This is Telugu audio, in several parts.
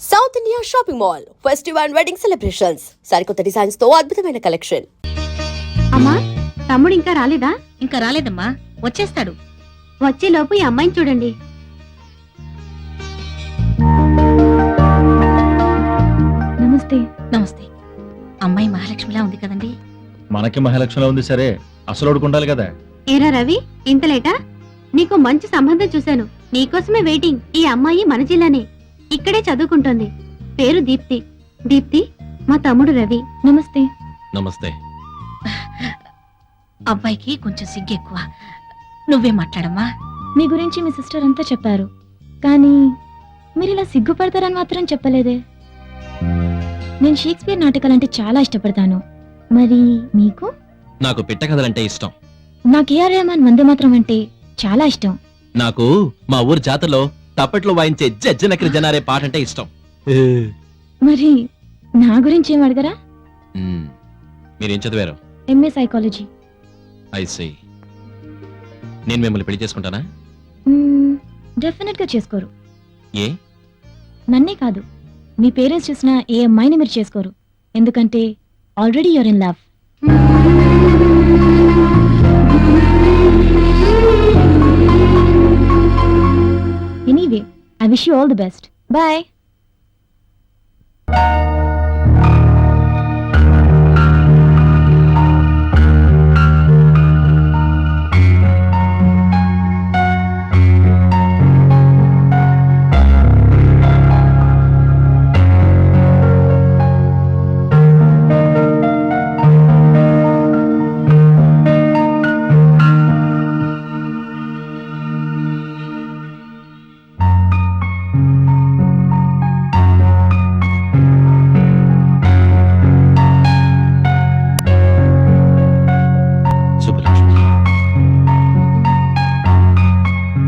South India shopping mall festival and wedding celebrations సరికొత్త డిజైన్స్ తో అద్భుతమైన కలెక్షన్. అమ్మా, తమ్ముడు ఇంకా రాలేదా? ఇంకా రాలేదమ్మా, వచ్చేస్తాడు. వచ్చేలోపు ఈ అమ్మాయిని చూడండి. నమస్తే. నమస్తే. అమ్మాయి మహాలక్ష్మిలా ఉంది కదండి? మనకి మహాలక్ష్మిలా ఉంది సరే, అసలు ఉండాలి కదా. ఏరా రవి, ఇంత లేటా? నీకు మంచి సంబంధం చూశాను, నీకోసమే వెయిటింగ్. ఈ అమ్మాయి మన జిల్లానే, ఇక్కడే చదువుకుంటోంది. పేరు దీప్తి. దీప్తి, మా తమ్ముడు రవి. నమస్తే. నమస్తే. అబ్బాయికి కొంచెం సిగ్గు ఎక్కువ, నువ్వే మాట్లాడమ్మా. మీ గురించి మీ సిస్టర్ అంతా చెప్పారు, కానీ మీరు ఇలా సిగ్గుపడతారని మాత్రం చెప్పలేదే. నేను షేక్స్పియర్ నాటకాలంటే చాలా ఇష్టపడతాను. మరి మీకు? నాకు పిట్ట కథలంటే ఇష్టం. నాకు ఏఆర్ రెహమాన్ వందే మాత్రం అంటే చాలా ఇష్టం. నాకు మా ఊరు జాతరలో తప్పట్లో వాయించే జజ్జనకరి జనారే పాట అంటే ఇష్టం. మరి నా గురించి ఏం అడగరా? మీరేం చదివారు? MA psychology. ఐసీ. నేను మిమ్మల్ని పెళ్లి చేసుకుంటానా? డెఫినెట్ గా చేసుకోరు. ఏ? నన్నే కాదు, మీ పేరెంట్స్ చూసిన ఏ అమ్మాయిని మీరు చేసుకోరు. ఎందుకంటే already you're in love. Anyway, I wish you all the best. Bye.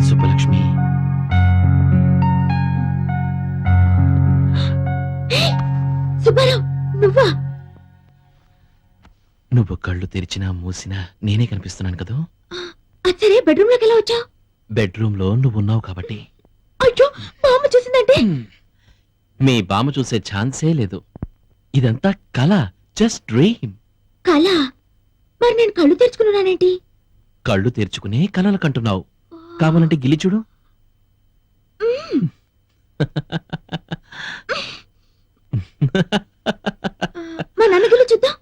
Subbalakshmi. Subbarao, నువ్వా? నువ్వు కళ్ళు తెరిచినా మూసినా నేనే కనిపిస్తున్నాను కదా. అచ్చరే, బెడ్రూమ్ లోకి ఎలా వచ్చావు? బెడ్రూమ్ లో నువ్వు ఉన్నావు కాబట్టి. అయ్యో, మా అమ్మ చూసిందంటే? మీ బామ్మ చూసే ఛాన్సే లేదు. ఇదంతా కళ, జస్ట్ డ్రీమ్. కళ? మరి నేను కళ్ళు తెరుచుకున్నానేంటి? కళ్ళు తెరుచుకునే కలలు కంటున్నావు. కావాలంటే గిల్లి చూడు. మా నాన్న గిల్లి చూద్దాం.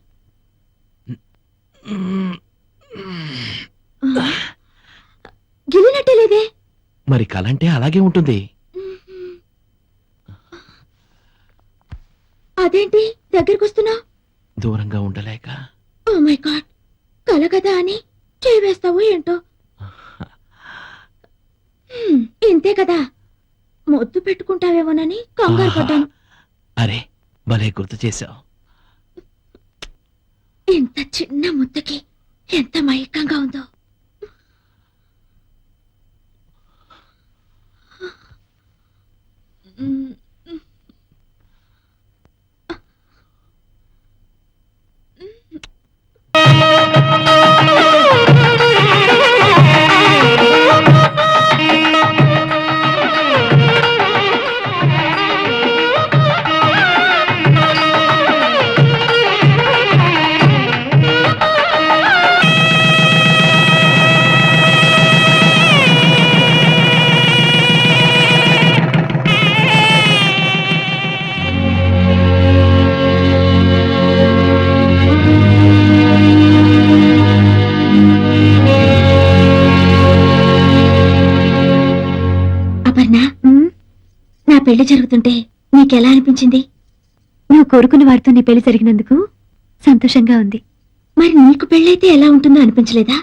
గిల్లినట్టే లేదే. మరి కళ అంటే అలాగే ఉంటుంది. అదేంటి దగ్గరికి వస్తున్నా? దూరంగా ఉండలేక. ఓ మై గాడ్, కల కదా అని చేయి వేస్తావో ఏంటో. ఇంతే కదా, ముద్దు పెట్టుకుంటావేమోనని కంగారు పడ్డాను. అరే, భలే గుర్తు చేశావు. ఇంత చిన్న ముద్దకి ఎంత మైకంగా ఉందో. నా పెళ్లి జరుగుతుంటే నీకెలా అనిపించింది? నువ్వు కోరుకున్న వారితో నీ పెళ్లి జరిగినందుకు సంతోషంగా ఉంది. మరి నీకు పెళ్ళైతే ఎలా ఉంటుందో అనిపించలేదా?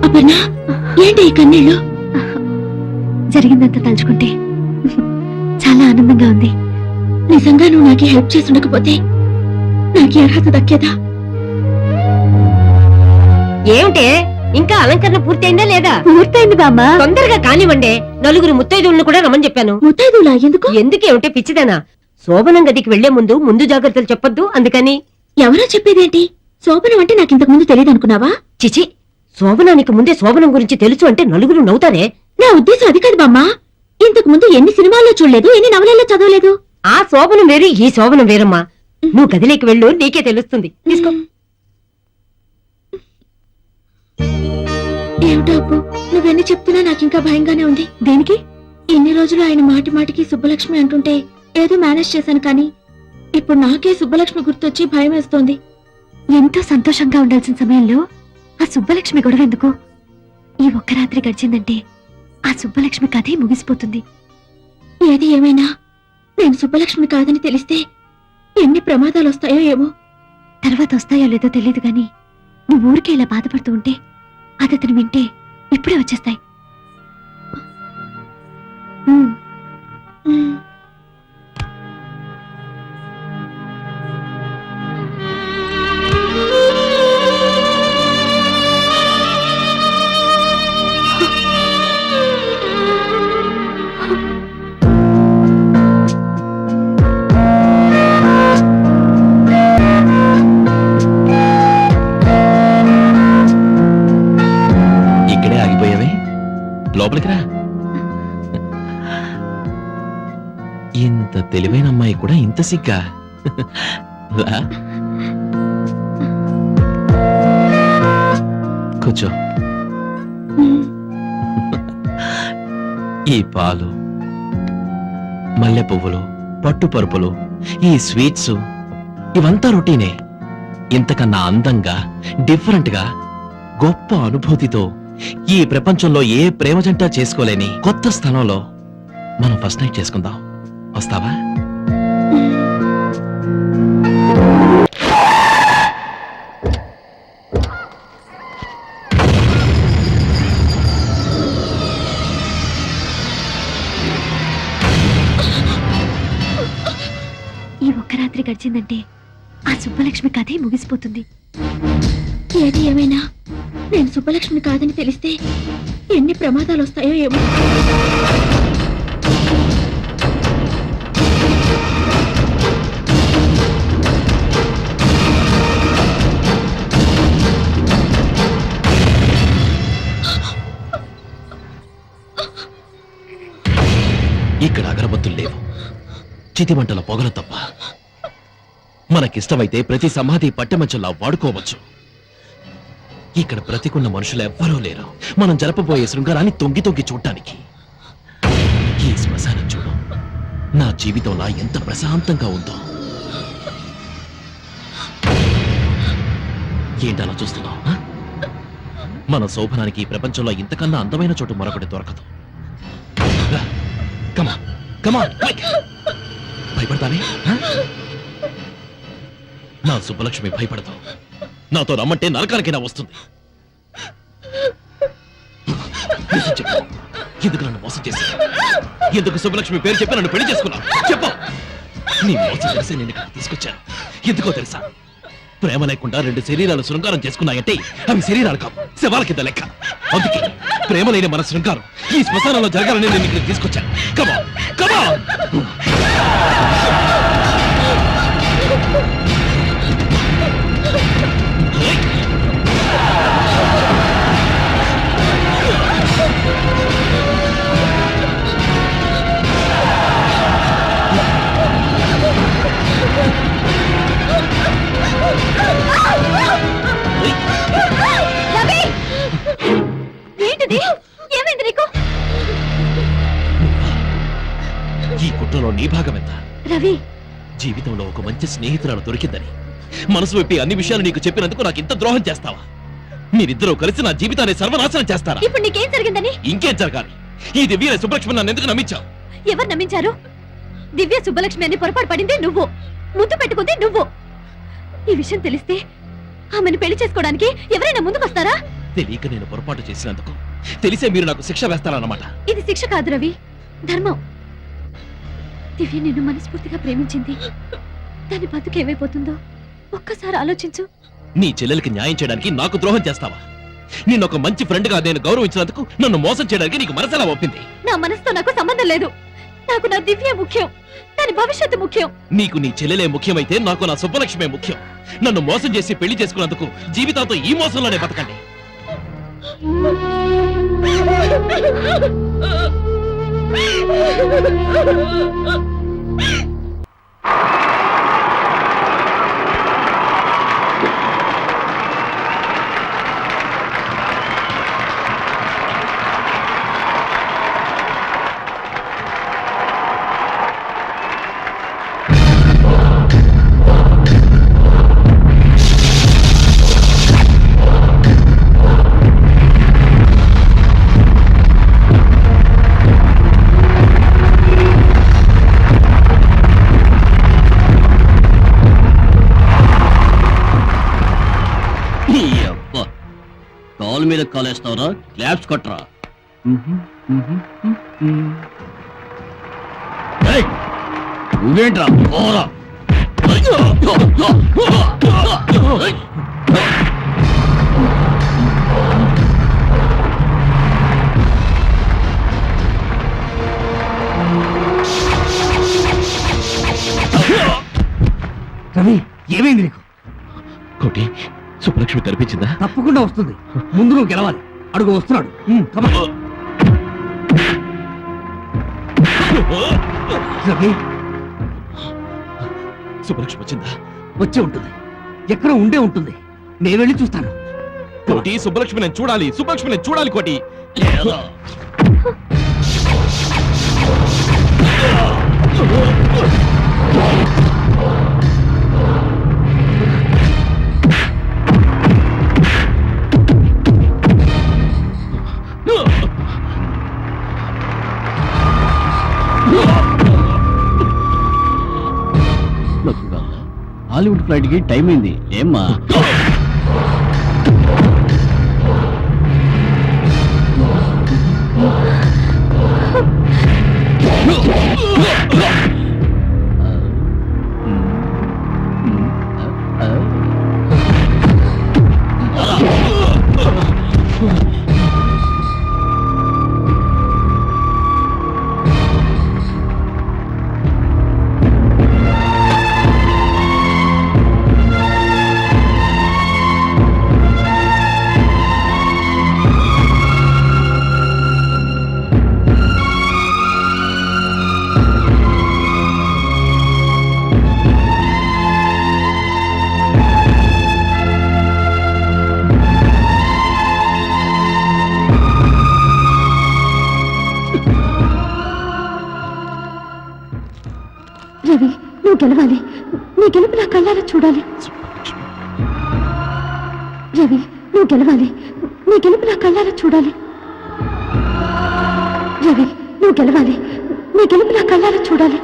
అపర్ణ, ఏంటి ఈ కన్నీళ్ళు? జరిగిందంతా తలుచుకుంటే చాలా ఆనందంగా ఉంది. నిజంగా నువ్వు నాకు హెల్ప్ చేసి ఉండకపోతే నాకు అర్హత దక్కేదా? ఏమిటే ఇంకా అలంకరణ పూర్తయిందా లేదా? పూర్తయింది బామ్మ. తొందరగా కానివ్వండి. నలుగురు ముత్తైదువులను కూడా రమ్మని చెప్పాను. ముత్తైదులా ఎందుకు? ఎందుకేమిటే పిచ్చిదానా? శోభనం గదికి వెళ్లే ముందు జాగ్రత్తలు చెప్పొద్దు అందుకని. ఎవరో చెప్పేదేంటి? శోభనం అంటే నాకు ఇంతకు ముందు తెలియదు అనుకున్నావా? చిచి, శోభనానికి ముందే శోభనం గురించి తెలుసు అంటే నలుగురు నవ్వుతారే. నా ఉద్దేశం అది కాదు బామ్మ. ఇంతకు ముందు ఎన్ని సినిమాల్లో చూడలేదు, ఎన్ని నవలల్లో చదవలేదు. ఆ శోభనం వేరు, ఈ శోభనం వేరమ్మా. నువ్వు గదిలోకి వెళ్ళు, నీకే తెలుస్తుంది. తీసుకో. ఏమిటో అప్పు, నువ్వెన్ని చెప్తున్నా నాకు ఇంకా భయంగానే ఉంది. దేనికి? ఇన్ని రోజులు ఆయన మాటి మాటికి సుబ్బలక్ష్మి అంటుంటే ఏదో మేనేజ్ చేశాను, కానీ ఇప్పుడు నాకే సుబ్బలక్ష్మి గుర్తొచ్చి భయం వేస్తోంది. ఎంతో సంతోషంగా ఉండాల్సిన సమయంలో ఆ సుబ్బలక్ష్మి గొడవ ఎందుకు? ఈ ఒక్క రాత్రి గడిచిందంటే ఆ సుబ్బలక్ష్మి కథే ముగిసిపోతుంది. ఏది ఏమైనా నేను సుబ్బలక్ష్మి కాదని తెలిస్తే ఎన్ని ప్రమాదాలు వస్తాయో ఏమో. తర్వాత వస్తాయో లేదో తెలియదు, గాని నువ్వు ఊరికే ఇలా బాధపడుతూ ఉంటే అది అతను వింటే ఇప్పుడే వచ్చేస్తాయి. ఇక్కడే ఆగిపోయావే, లోపలికి రా. ఇంత తెలివైన అమ్మాయి కూడా ఇంత సిగ్గా? రా. కూర్చో. ఈ పాలు, మల్లె పువ్వులు, పట్టు పరుపులు, ఈ స్వీట్స్ ఇవంతా రొటీనే. ఇంతకన్నా అందంగా, డిఫరెంట్ గా, గొప్ప అనుభూతితో ఈ ప్రపంచంలో ఏ ప్రేమ జంట చేసుకోలేని కొత్త స్థలంలో మనం ఫస్ట్ నైట్ చేసుకుందాం. వస్తావా? ఈ ఒక్క రాత్రి గడిచిందంటే ఆ సుబ్బలక్ష్మి కథే ముగిసిపోతుంది. ఏది ఏమైనా నేను సుబ్బలక్ష్మి కాదని తెలిస్తే ఎన్ని ప్రమాదాలు వస్తాయో ఏమో. ఇక్కడ అగరబత్తులు లేవు, చితిమంటల పొగలు తప్ప. మనకిష్టమైతే ప్రతి సమాధి పట్టెమంచంలా వాడుకోవచ్చు. ఇక్కడ బ్రతికున్న మనుషులు ఎవ్వరూ లేరు మనం జరపబోయే శృంగారాన్ని తొంగి తొంగి చూడటానికి. ఈ శ్మశానం చూడు, నా జీవితంలా ఎంత ప్రశాంతంగా ఉందో. ఏంటలా చూస్తున్నావు? మన శోభనానికి ఈ ప్రపంచంలో ఇంతకన్నా అందమైన చోటు మరొకటి దొరకదు. రా, come on, come on, quick. భయపడతానే? నా సుబ్బలక్ష్మి భయపడతావు. నాతో రమ్మంటే నరకానికైనా వస్తుంది. నిజం చెప్పు, ఎందుకు నన్ను మోసం చేశావు? ఎందుకు సుబ్బలక్ష్మి పేరు చెప్పి నన్ను పెళ్లి చేసుకున్నావు? చెప్పు. నీ మోసం తెలిసి నేను ఇక్కడ తీసుకొచ్చాను. ఎందుకో తెలుసా? ప్రేమ లేకుండా రెండు శరీరాలు శృంగారం చేసుకున్నాయంటే అవి శరీరాలు కావు, శవాల కింద లెక్క. అందుకే ప్రేమ లేని మన శృంగారం ఈ శ్మశానంలో జరగాలని నేను ఇక్కడ తీసుకొచ్చాను. కమా కమా. ఏంటిది? ఏమైంది నీకు? ఈ కుట్రలో నీ భాగం ఎంత? రవి, జీవితంలో ఒక మంచి స్నేహితురాలు దొరికిందని మనసు విప్పి అన్ని విషయాలు నీకు చెప్పినందుకు నాకు ఇంత ద్రోహం చేస్తావా? మీరిద్దరూ కలిసి నా జీవితాన్ని సర్వనాశనం చేస్తారా? ఇప్పుడు నీకేం జరిగిందని? ఇంకేం జరగాలి? ఈ దివ్య సుబ్బలక్ష్మి నన్ను ఎందుకు నమ్మించావు? ఎవరు నమ్మించారు? దివ్య సుబ్బలక్ష్మి అని పొరపాటు పడింది నువ్వు, ముద్దు పెట్టుకుంది నువ్వు. ఈ విషయం తెలిస్తే ఆమెను పెళ్లి చేసుకోవడానికి ఎవరైనా ముందుకొస్తారా? తెలియక నేను పొరపాటు చేసినందుకు తెలిసే మీరు నాకు శిక్ష వేస్తారన్నమాట. ఇది శిక్ష కాదు రవి, ధర్మం. దివ్య నిన్ను మనస్ఫూర్తిగా ప్రేమించింది. దాని బతుకు ఏమైపోతుందో ఒక్కసారి ఆలోచించు. నీ చెల్లెలకి న్యాయం చేయడానికి నాకు ద్రోహం చేస్తావా? నిన్ను ఒక మంచి ఫ్రెండ్ గా నేను గౌరవించినందుకు నన్ను మోసం చేయడానికి నీకు మనసెలా ఒప్పింది? నా మనసుతో నాకు సంబంధం లేదు. నాకు నా దివ్య ముఖ్యం, దాని భవిష్యత్తు ముఖ్యం. నీకు నీ చెల్లెలే ముఖ్యమైతే నాకు నా సుబ్బలక్ష్మే ముఖ్యం. నన్ను మోసం చేసి పెళ్లి చేసుకున్నందుకు జీవితాంతో ఈ మోసంలోనే బతకండి. కాలు మీద కాలేస్తావరా? క్లాప్స్ కొట్టరా? నువ్వేంట్రా పోరా? రవి, ఏమైంది నీకు? కోటి, సుబ్బలక్ష్మి కనిపించిందా? తప్పకుండా వస్తుంది. ముందు నువ్వు గెలవాలి. అడుగు వస్తున్నాడు. కమాన్. రవి, సుబ్బలక్ష్మి వచ్చిందా? వచ్చే ఉంటుంది. ఎక్కడ ఉండే ఉంటుంది. నేను వెళ్ళి చూస్తాను. కోటి, సుబ్బలక్ష్మి నేను చూడాలి. సుబ్బలక్ష్మి నేను చూడాలి కోటి. హాలీవుడ్ ఫ్లైట్ కి టైం అయింది. ఏమ్మా? రవి, నువ్వు గెలవాలి. నీ గెలుపు నా కళ్ళారా చూడాలి. రవి, నువ్వు గెలవాలి. నీ గెలుపు నా కళ్ళారా చూడాలి. రవి, నువ్వు గెలవాలి. నీ గెలుపు నా కళ్ళారా చూడాలి.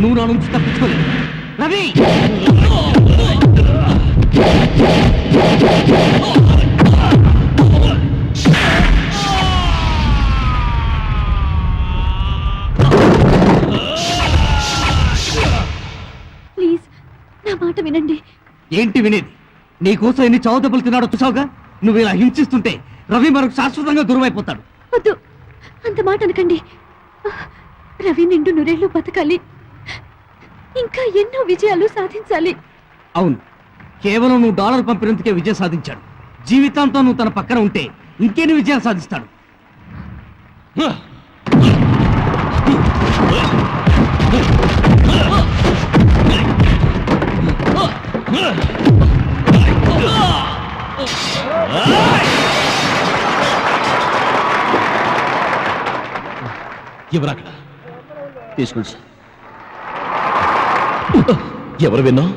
నువ్వు నా నుంచి తప్పించుకోలేదు. రవి ప్లీజ్ నా మాట వినండి. ఏంటి వినేది? నీకోసం ఎన్ని చావు దెబ్బలు తిన్నాడో చూసావుగా. నువ్వు ఇలా హింసిస్తుంటే రవి మనకు శాశ్వతంగా దూరం అయిపోతాడు. వద్దు, అంత మాట అనకండి. రవి నిండు నూరేళ్లు బతకాలి, ఇంకా ఎన్నో విజయాలు సాధించాలి. అవును, కేవలం నువ్వు డాలర్ పంపినందుకే విజయం సాధించాడు. జీవితాంతం నువ్వు తన పక్కన ఉంటే ఇంకెన్ని విజయాలు సాధిస్తాడు. ఎవరు అక్కడ? తీసుకోండి సార్. ఎవరు విన్నావు?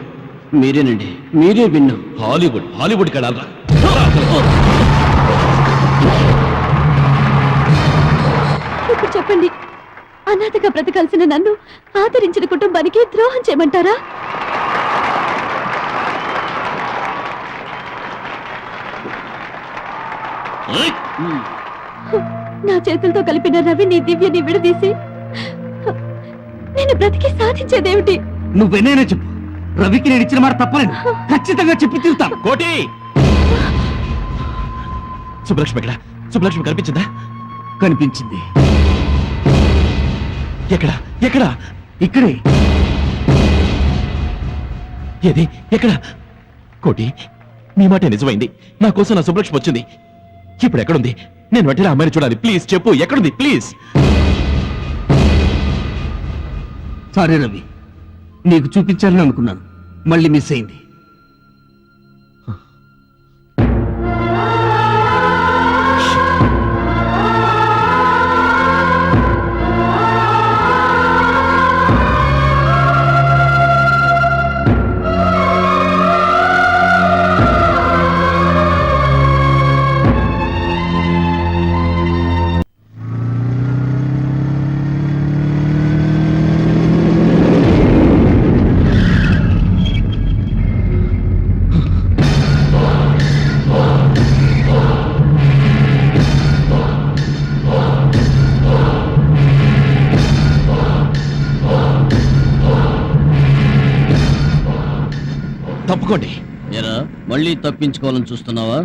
మీరేనండి, మీరే విన్నా. హాలీవుడ్కి వెళ్ళాలరా. ఇప్పుడు చెప్పండి, అనాథగా బ్రతకాల్సిన నన్ను ఆదరించిన కుటుంబానికి ద్రోహం చేయమంటారా? నా చేతులతో కలిపిన రవిని దివ్యని విడదీసి నేను బ్రతికి సాధించేదేమిటి? నువ్వెన్నైనా చెప్పు, రవికి నేను ఇచ్చిన మాట తప్పలేదు. ఖచ్చితంగా చెప్పి తీరుతాను. కోటి! సుబ్బలక్ష్మి ఎక్కడ? సుబ్బలక్ష్మి కనిపించిందా? కనిపించింది. ఎక్కడ ఎక్కడ? ఇక్కడే. ఏది? ఎక్కడ? కోటి, మీ మాట నిజమైంది. నా కోసం నా సుబ్బలక్ష్మి వచ్చింది. ఇప్పుడు ఎక్కడుంది? నేను వెంటనే అమ్మాయిని చూడాలి. ప్లీజ్ చెప్పు, ఎక్కడుంది? ప్లీజ్. సారీ రవి, నీకు చూపించాలని అనుకున్నాను, మళ్ళీ మిస్ అయింది. తప్పుకోండి. ఎరా, మళ్ళీ తప్పించుకోవాలని చూస్తున్నావా?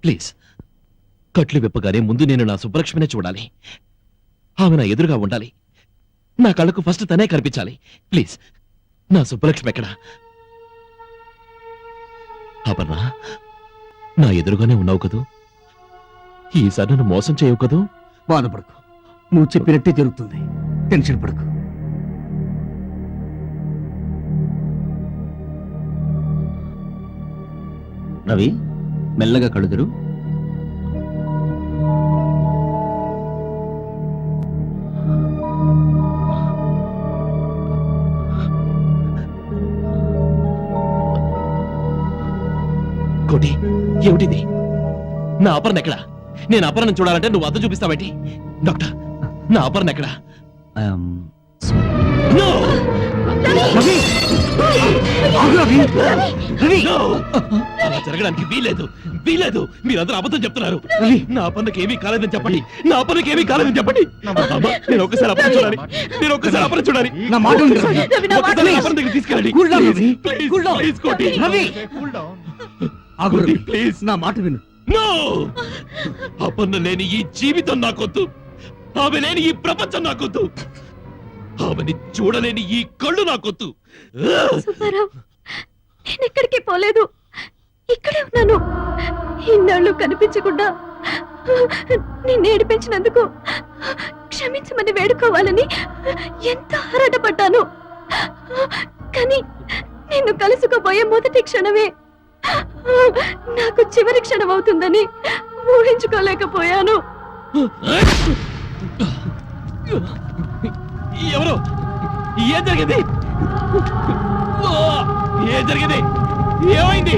ప్లీజ్, కట్లు విప్పగానే ముందు నేను నా సుబ్బలక్ష్మినే చూడాలి. ఆమె నా ఎదురుగా ఉండాలి. నా కళ్ళకు ఫస్ట్ తనే కనిపించాలి. ప్లీజ్, నా సుబ్బలక్ష్మి ఎక్కడా? అపర్ణ, నా ఎదురుగానే ఉన్నావు కదూ? ఈసారి నన్ను మోసం చేయవు కదూ? బాధపడకు, నువ్వు చెప్పినట్టే జరుగుతుంది. టెన్షన్ పడకు. రవి, మెల్లగా కడుదురు. కోటి, ఏమిటిది? నా అపర్ణ ఎక్కడా? నేను అపర్ణను చూడాలంటే నువ్వు అద్దం చూపిస్తావేంటి? డాక్టర్, నా అపర్ణ ఎక్కడా? No! రవి! ఆగు రవి! రవి! No! అలా జరగడానికి వీలేదు, వీలేదు. మీరందరూ అబద్ధం చెప్తున్నారు. రవి! నా అపర్ణకి ఏమీ కాలేదని చెప్పండి. నా అపర్ణకి ఏమీ కాలేదని చెప్పండి. అమ్మా, నేను ఒక్కసారి అపర్ణ చూడాలి. నేను ఒక్కసారి అపర్ణ చూడాలి. నా మాట విను రవి. ఒక్కసారి అపర్ణ దగ్గర తీసుకెళ్ళండి. Cool down, Ravi. Please, Cool down. please, కోటి. రవి! ఆగు కోటి, రవి. ప్లీజ్. నా మాట విను. నో! అపర్ణ లేని ఈ జీవితం నాకొద్దు. ఆమె లేని ఈ ప్రపంచం నాకొద్దు. ఆమెని చూడలేని ఈ కళ్ళు నాకొద్దు. సుబ్బారావు, నేను ఎక్కడికి పోలేదు, ఇక్కడే ఉన్నాను. ఇన్నాళ్ళు కనిపించకుండా నిన్ను ఏడిపించినందుకు క్షమించమని వేడుకోవాలని ఎంతో ఆరాటపడ్డాను. కానీ నిన్ను కలుసుకోబోయే మొదటి క్షణమే నాకు చివరి క్షణం అవుతుందని ఊహించుకోలేకపోయాను. ఎవరు? ఏం జరిగింది? ఏం జరిగింది? ఏమైంది?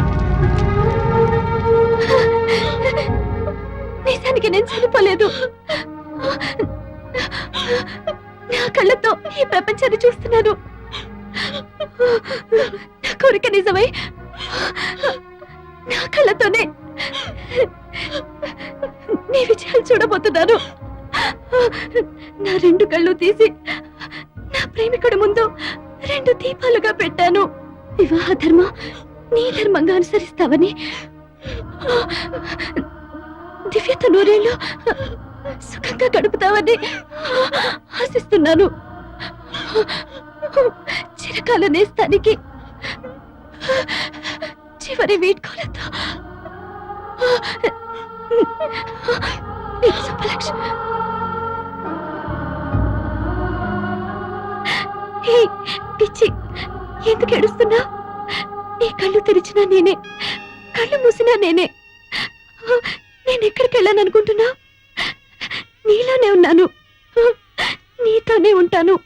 నిజానికి నేను చనిపోలేదు. నా కళ్ళతో ఈ ప్రపంచాన్ని చూస్తున్నాను. నా కోరిక నిజమై నా కళ్ళతోనే నీ విజయాలు చూడబోతున్నాను. నా 2 కళ్ళు తీసి నా ప్రేమికుడి ముందు 2 దీపాలుగా పెట్టాను. వివాహ ధర్మం నీ ధర్మంగా అనుసరిస్తావని, దివ్యత నూరేళ్ళు సుఖంగా గడుపుతావని ఆశిస్తున్నాను. చిరకాల నేస్తానికి చివరి వీడ్కోలతో నీకు శుభలక్ష్మి. హే పిచ్చి, ఎందుకు ఏడుస్తున్నా? నీ కళ్ళు తెరిచినా నేనే, కళ్ళు మూసినా నేనే. నేను ఎక్కడికి వెళ్ళాను అనుకుంటున్నా? నీలోనే ఉన్నాను, నీతోనే ఉంటాను.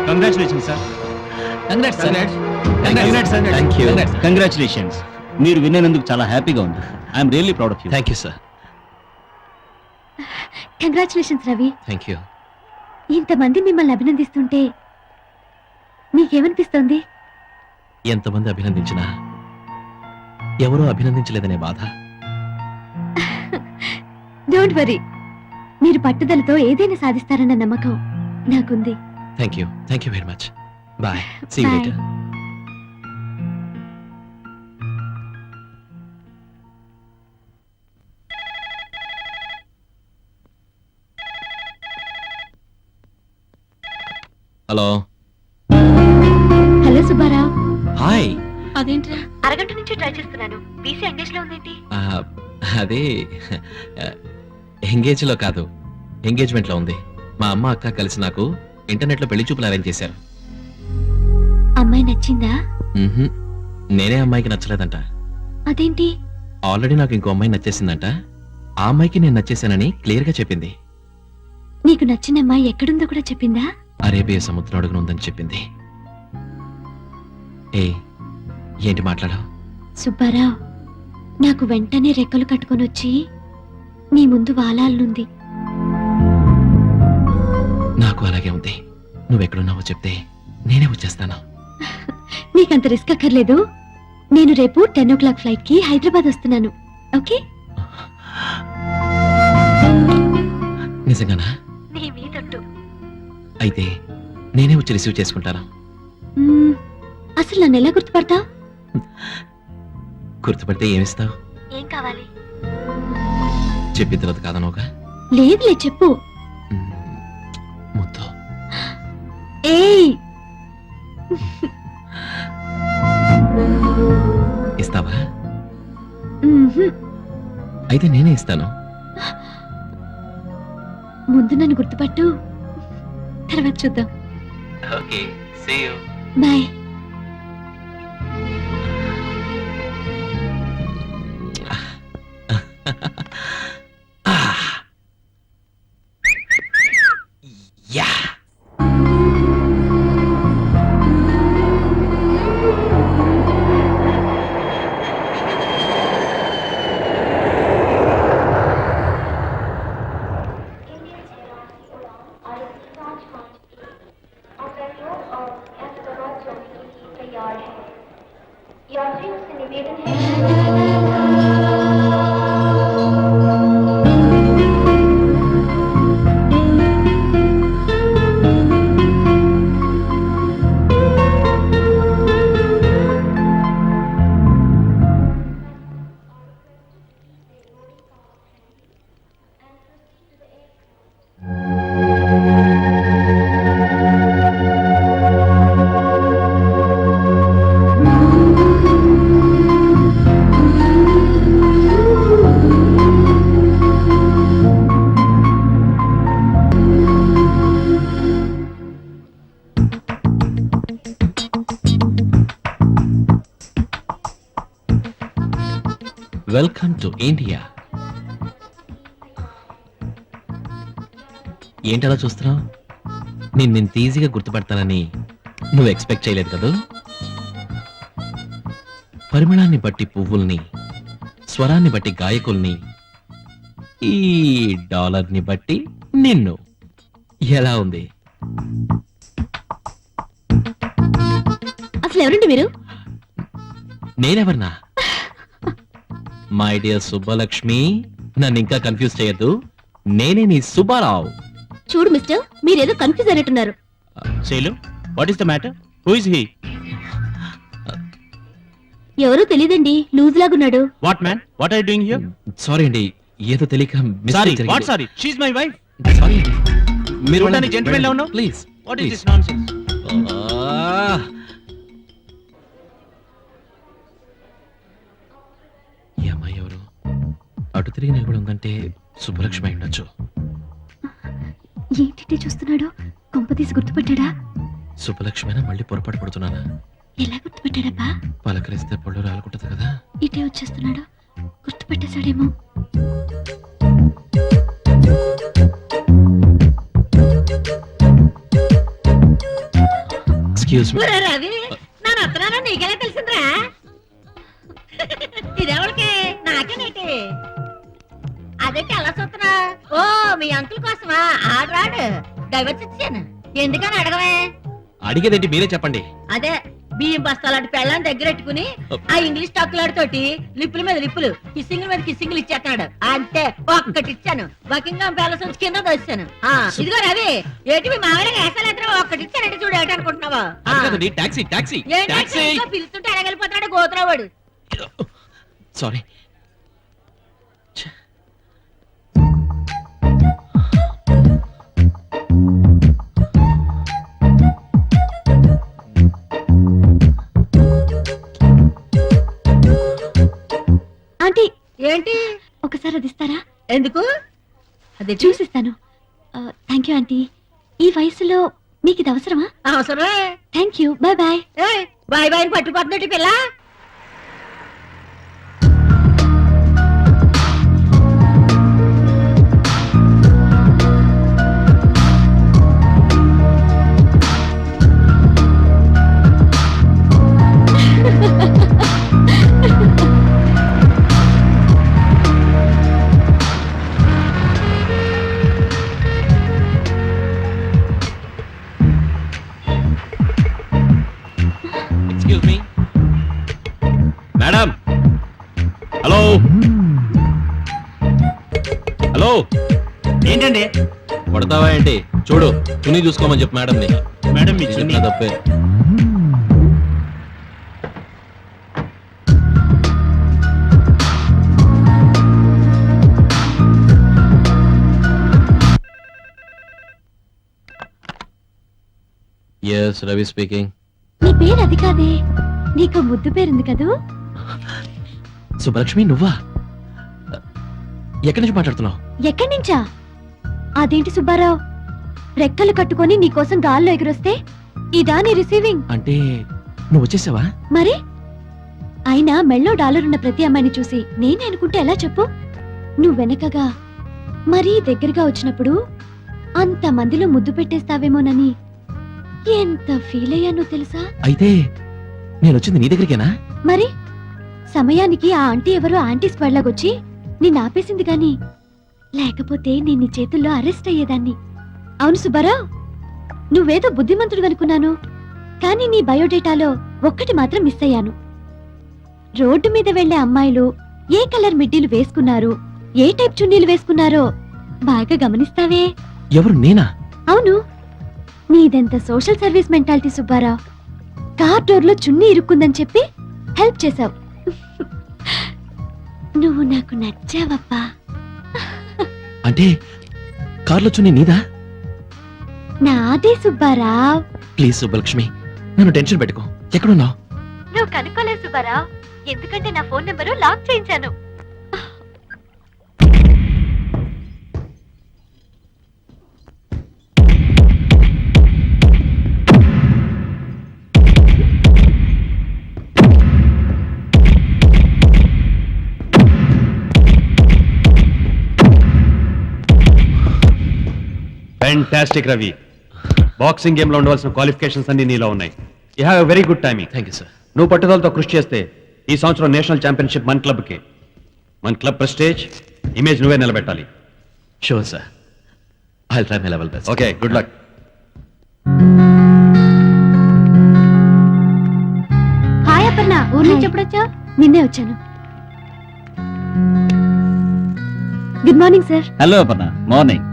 Congratulations sir. కంగ్రాచులేషన్స్. మీరు విన్నందుకు చాలా హ్యాపీగా ఉంది. I'm really proud of you. Thank you sir. Congratulations Ravi. Thank you. ఇంతమంది మిమ్మల్ని అభినందిస్తుంటే నీకేమనిపిస్తోంది? ఎంతమంది అభినందించినా ఎవరో అభినందించలేదనే బాధ. డోంట్ వరీ, మీరు పట్టుదలతో ఏదైనా సాధిస్తారన్న నమ్మకం నాకుంది. Thank you very much. Bye. See you Bye. Later. Hello. Hello Subbarao. Hi. అదేంట్రా? అరగంట నుంచి ట్రై చేస్తున్నాను. వీసీ ఎంగేజ్ లో ఉందేంటి? అదే ఎంగేజ్ లో కాదు, ఎంగేజ్మెంట్ లో ఉంది. మా అమ్మ అక్క కలిసి నాకు ఇంటర్నెట్ లో పెళ్లి చూపులు అరేంజ్ చేశారు. అమ్మాయి నచ్చిందా? మ్హూ. నేనే అమ్మాయికి నచ్చలేదంట. అదేంటి? ఆల్రెడీ నాకు ఇంకో అమ్మాయి నచ్చేసిందంట. ఆ అమ్మాయికి నేను నచ్చేసానని క్లియర్ గా చెప్పింది. నీకు నచ్చిన అమ్మాయి ఎక్కడుందో కూడా చెప్పిందా? అరేబియా సముద్రం అడుగున ఉందని చెప్పింది. ఏంటి మాట్లాడావు? సుబ్బారావు, నాకు వెంటనే రెక్కలు కట్టుకొని వచ్చి నీ ముందు వాలాలనుంది. నాకు అలాగే ఉంది. నువ్వెక్కడున్నావో చెప్తే నేనే వచ్చేస్తాను. నీకంత రిస్క్ అక్కర్లేదు. నేను రేపు 10 o'clock ఫ్లైట్ కి హైదరాబాద్ వస్తున్నాను. ఓకే? నిజంగానా? నీ మీదొట్టు. అయితే నేనే వచ్చి రిసీవ్ చేసుకుంటాను. అసలు నన్ను ఎలా గుర్తుపడతావు? గుర్తుపడితే ఏమిస్తావు? ఏం కావాలి? చెప్పిన తర్వాత కాదనోగా. లేదులే చెప్పు. ముద్దు. ఏయ్ ఇస్తావా? మ్మ్హ్మ్. అయితే నేనే ఇస్తాను. ముందు నన్ను గుర్తుపట్టు, తర్వాత చూద్దాం. Okay, see you. Bye. Yeah. Welcome to India. ఏంటలా చూస్తున్నావు? నేను ఈజీగా గుర్తుపడతానని నువ్వు ఎక్స్పెక్ట్ చేయలేదు కదా. పరిమళాన్ని బట్టి పువ్వుల్ని, స్వరాన్ని బట్టి గాయకుల్ని, ఈ డాలర్ని బట్టి నిన్ను. ఎలా ఉంది? అసలు ఎవరండి మీరు? నేనెవర్నా? మై డియర్ సుబ్బలక్ష్మి, నన్ను ఇంకా కన్ఫ్యూజ్ చేయొద్దు. నేనే నీ సుబ్బారావు. చూడు మిస్టర్, మీరేదో కన్ఫ్యూజ్ అయినట్టున్నారు. Shailu, what is the matter? Who is he? ఎవరో తెలియదండి, లూజ్ లాగున్నాడు. What man? What are you doing here? Sorry అండి, ఏదో తెలియక sorry, what sorry? She is my wife. Sorry అండి. మీరు చూడడానికి gentleman లా ఉన్నావు? Please. What is this nonsense? ఈ అమ్మాయి ఎవరు? అటు తిరిగి నిలబడి ఉందంటే సుబ్బలక్ష్మి అయి ఉండొచ్చు. ఏంటి చూస్తున్నాడు? కొంపతీసి గుర్తుపట్టాడా? సుబ్బలక్ష్మినా మళ్ళీ పొరపాటు పడుతున్నానా? ఎలా గుర్తుపట్టాడబ్బా? పలకరిస్తే పళ్ళు రాలుకుంటది కదా. ఇటే వచ్చేస్తున్నాడు, గుర్తుపట్టేశాడేమో. Excuse me. రవి, నా నత్తనాన నీకెలా తెలిసిందిరా? ఇదెవరికి? నాకేనేటి? అదేంటి అలా చూస్తున్నా? ఓ, మీ అంకుల్ కోసమా? ఆడాడు డైవర్స్ ఇచ్చాను. ఎందుకని అడగవే? అడిగేదేంటి మీరే చెప్పండి. అదే బియ్యం బస్తాలాంటి పెళ్ళాన్ని దగ్గరెట్టుకుని ఆ ఇంగ్లీష్ టాకులాడితోటి లిప్పుల మీద లిప్పులు, కిస్సింగ్ల మీద కిస్సింగ్లు ఇచ్చేస్తున్నాడు. అంతే, ఒక్కటి ఇచ్చాను. బకింగ్హామ్ ప్యాలెస్ నుంచి కింద దోశాను. ఇదిగో రవి, ఏంటి మీ మామయ్య వేసాలేద్రా? ఒక్కటి ఇచ్చానంటే చూడు, ఏంటనుకుంటున్నావా? Taxi taxi taxi. పిలుస్తుంటే అడగలిపోతాడు గోతురావాడు. సారీ. ఆంటీ, ఏంటి? ఒకసారి అది ఇస్తారా? ఎందుకు? అదే చూసిస్తాను. Thank you aunty. ఈ వయసులో మీకు ఇది అవసరమా? అవసరమే. Thank you. Bye bye. Bye bye పట్టుకుపోతున్నట్టు పిల్ల. Excuse me madam. Hello hello. ఏంటండి? కొడతావా ఏంటి? చూడు, తుని చూసుకోమని చెప్పు మేడం ని. మేడం మీ చున్నీ. తప్పే. Yes Ravi speaking. నీ పేరు అది కాదే, నీకు ముద్దు పేరుంది కదూ. సుబ్బలక్ష్మి నువ్వా? ఎక్కడి నుంచి మాట్లాడుతున్నావు? ఎక్కడి నుంచా? అదేంటి సుబ్బారావు, రెక్కలు కట్టుకొని నీకోసం గాల్లో ఎగురొస్తే ఇదా నీ రిసీవింగ్? అంటే నువ్వు వచ్చేసావా? మరి అయినా మెళ్ళో డాలర్ ఉన్న ప్రతి అమ్మాయిని చూసి నేనే అనుకుంటే ఎలా చెప్పు? నువ్వు వెనకగా మరీ దగ్గరగా వచ్చినప్పుడు అంత మందిలో ముద్దు పెట్టేస్తావేమోనని ఎంత ఫీల్ అయ్యానో తెలుసా? అయితే నేను వచ్చింది నీ దగ్గరికేనా? మరి సమయానికి ఆ ఆంటీ ఎవరో ఆంటీ స్క్వాడ్ లాగొచ్చి నిన్ను ఆపేసింది గాని లేకపోతే నేను నీ చేతుల్లో అరెస్ట్ అయ్యేదాన్ని. అవును సుబ్బారావు, నువ్వేదో బుద్ధిమంతుడు అనుకున్నాను, కానీ నీ బయోడేటాలో ఒక్కటి మాత్రం మిస్ అయ్యాను. రోడ్డు మీద వెళ్లే అమ్మాయిలు ఏ కలర్ మిడ్డీలు వేసుకున్నారు, ఏ టైప్ చున్నీలు వేసుకున్నారో బాగా గమనిస్తావే? ఎవరు, నేనా? అవును, నీదెంత social service mentality Subbarao. Car door లో చున్నీ ఇరుక్కుందని చెప్పి హెల్ప్ చేశావు. నువ్వు నాకు నచ్చావప్పా. అంటే కార్లో చున్నీ నీదా? నాదే సుబ్బారావు. ప్లీజ్ సుబ్బలక్ష్మి, నన్ను టెన్షన్ పెట్టుకో. ఎక్కడున్నావు? నువ్వు కనుక్కోలేదు సుబ్బారావు, ఎందుకంటే నా ఫోన్ నెంబరు లాక్ చేయించాను. ఫ్యాంటాస్టిక్ రవి, బాక్సింగ్ గేమ్ లో ఉండవలసిన క్వాలిఫికేషన్స్ అన్ని నీలో ఉన్నాయి. You have a very good timing. Thank you sir. నువ్వు పట్టుదలతో కృషి చేస్తే ఈ సంవత్సరం నేషనల్ ఛాంపియన్షిప్ మన క్లబ్కి, మన క్లబ్ ప్రెస్టేజ్ ఇమేజ్ నువ్వే నిలబెట్టాలి. Sure sir, I will try my level best. Okay, good luck. Hi Aparna, ఊరి నుంచి ఎప్పుడొచ్చా? నిన్నే వచ్చాను. Good morning sir. Hello Aparna, morning.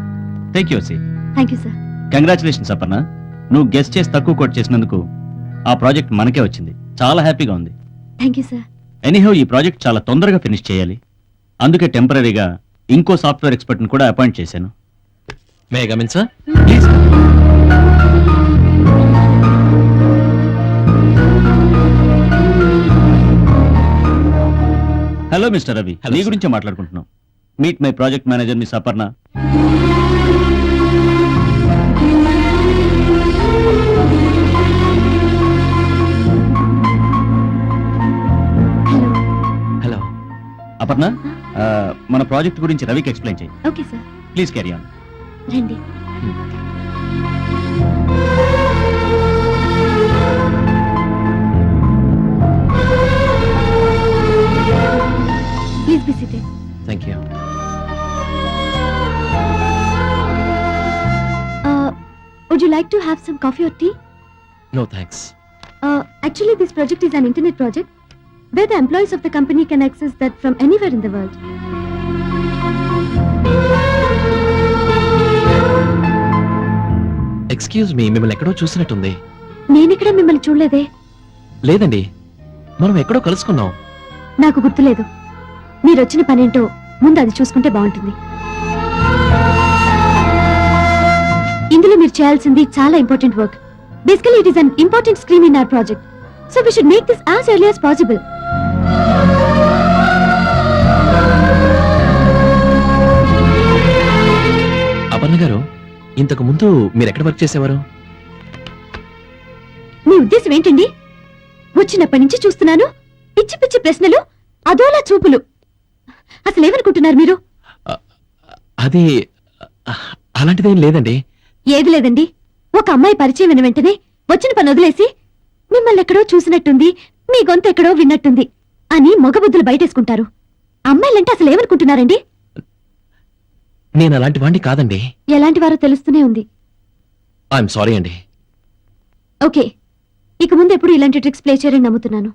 Take your seat. Thank you sir. Congratulations Aparna, నువ్వు గెస్ట్ చేసి తక్కువ కోట్ చేసినందుకు ఆ ప్రాజెక్ట్ మనకే వచ్చింది. చాలా హ్యాపీగా ఉంది. Thank you sir. ఎనీహౌ ఈ ప్రాజెక్ట్ చాలా తొందరగా ఫినిష్ చేయాలి, అందుకే టెంపరీగా ఇంకో సాఫ్ట్వేర్ ఎక్స్పర్ట్ని కూడా అపాయింట్ చేశాను. May I come in sir? Please. Hello mister Ravi, Hello, నీ sir. గురించే మాట్లాడుకుంటున్నాం. Meet my project manager miss Aparna. Hello. Aparna, మన ప్రాజెక్ట్ గురించి రవికి ఎక్స్ప్లెయిన్ చేయి. Okay sir. Please carry on. రండి. Please be seated. Thank you. Would you like to have some coffee or tea? No thanks. Actually, this project is an internet project where the employees of the company can access that from anywhere in the world. Excuse me, మిమ్మల్ని ఎక్కడో చూసినట్టుంది. నేనిక్కడ మిమ్మల్ని చూడలేదే. లేదండి, మనం ఎక్కడో కలుసుకున్నాం. నాకు గుర్తులేదు. మీరు వచ్చిన పనేంటో ముందు అది చూసుకుంటే బాగుంటుంది. ఇందులో మీరు చేయాల్సింది చాలా important work. Basically it is an important screen in our project, so we should make this as early as possible. Aparna garu, ఇంతకు ముందు మీరు ఎక్కడ వర్క్ చేసేవారు? మీ ఉద్దేశం ఏంటండి? వచ్చినప్పటి నుంచి చూస్తున్నాను, పిచ్చి పిచ్చి ప్రశ్నలు, అదోలా చూపులు. అసలు ఏమనుకుంటున్నారు మీరు? అది అలాంటిదేం లేదండి. ఏది లేదండి. ఒక అమ్మాయి పరిచయం అయిన వెంటనే వచ్చిన పని వదిలేసి మిమ్మల్ని ఎక్కడో చూసినట్టుంది, మీ గొంతు ఎక్కడో విన్నట్టుంది అని మగబుద్ధులు బయటేసుకుంటారు. అమ్మాయిలంటే అసలు ఏమనుకుంటున్నారండి? నేను అలాంటి వాడిని కాదండి. ఎలాంటి వారో తెలుస్తూనే ఉంది. ఐఎమ్ సారీ అండి. ఓకే, ఇక ముందు ఎప్పుడు ఇలాంటి ట్రిక్స్ ప్లే చేయరని నమ్ముతున్నాను.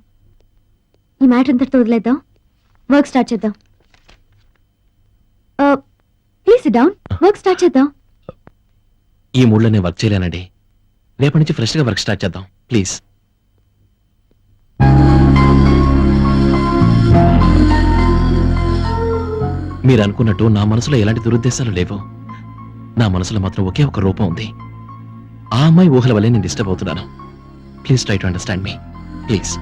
ఈ మ్యాటర్ అంతటితో వదిలేద్దాం, వర్క్ స్టార్ట్ చేద్దాం. Please SIT down, work start చేద్దాం. ఈ మూడ్లో నేను వర్క్ చేయలేనండి. రేపటి నుంచి ఫ్రెష్గా వర్క్ స్టార్ట్ చేద్దాం ప్లీజ్. మీరు అనుకున్నట్టు నా మనసులో ఎలాంటి దురుద్దేశాలు లేవు. నా మనసులో మాత్రం ఒకే ఒక రూపం ఉంది. ఆ అమ్మాయి ఊహల వల్లే నేను డిస్టర్బ్ అవుతున్నాను. Please try to understand me please.